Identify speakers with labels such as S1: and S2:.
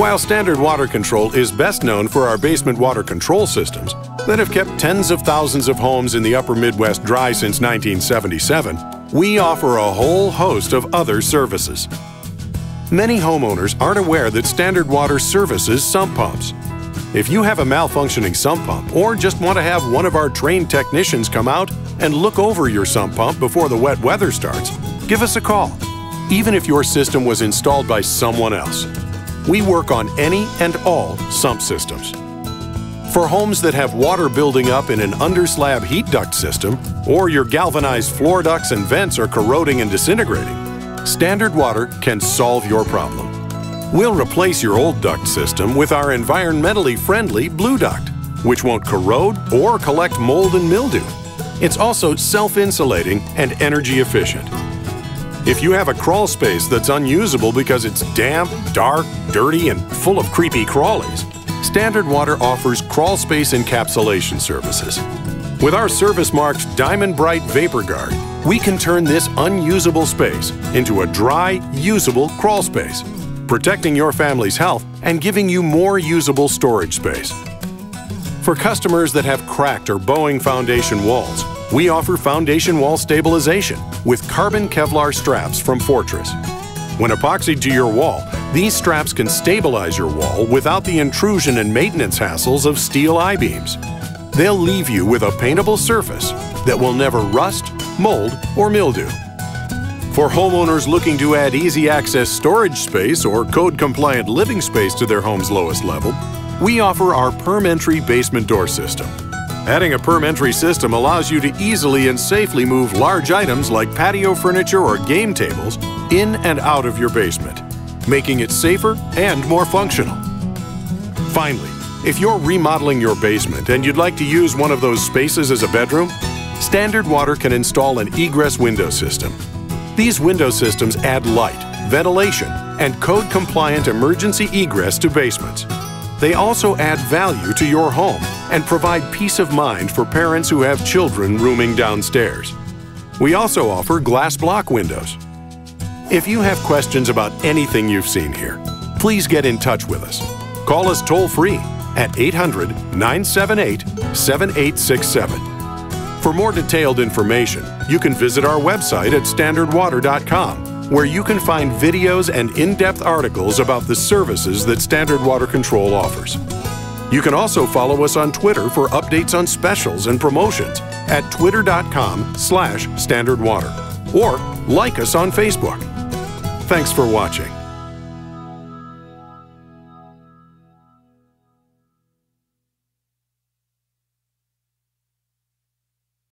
S1: While Standard Water Control is best known for our basement water control systems that have kept tens of thousands of homes in the upper Midwest dry since 1977, we offer a whole host of other services. Many homeowners aren't aware that Standard Water services sump pumps. If you have a malfunctioning sump pump or just want to have one of our trained technicians come out and look over your sump pump before the wet weather starts, give us a call, even if your system was installed by someone else. We work on any and all sump systems. For homes that have water building up in an under-slab heat duct system, or your galvanized floor ducts and vents are corroding and disintegrating, Standard Water can solve your problem. We'll replace your old duct system with our environmentally friendly Blue Duct, which won't corrode or collect mold and mildew. It's also self-insulating and energy efficient. If you have a crawl space that's unusable because it's damp, dark, dirty, and full of creepy crawlies, Standard Water offers Crawlspace Encapsulation services. With our service-marked Diamond Bright Vapor Guard, we can turn this unusable space into a dry, usable crawl space, protecting your family's health and giving you more usable storage space. For customers that have cracked or bowing foundation walls, we offer foundation wall stabilization with Carbon Kevlar Straps from Fortress. When epoxied to your wall, these straps can stabilize your wall without the intrusion and maintenance hassles of steel I-beams. They'll leave you with a paintable surface that will never rust, mold, or mildew. For homeowners looking to add easy access storage space or code-compliant living space to their home's lowest level, we offer our Perm Entry basement door system. Adding a Perm Entry system allows you to easily and safely move large items like patio furniture or game tables in and out of your basement, making it safer and more functional. Finally, if you're remodeling your basement and you'd like to use one of those spaces as a bedroom, Standard Water can install an egress window system. These window systems add light, ventilation, and code-compliant emergency egress to basements. They also add value to your home and provide peace of mind for parents who have children rooming downstairs. We also offer glass block windows. If you have questions about anything you've seen here, please get in touch with us. Call us toll-free at 800-978-7867. For more detailed information, you can visit our website at standardwater.com, where you can find videos and in-depth articles about the services that Standard Water Control offers. You can also follow us on Twitter for updates on specials and promotions at twitter.com/standardwater, or like us on Facebook. Thanks for watching.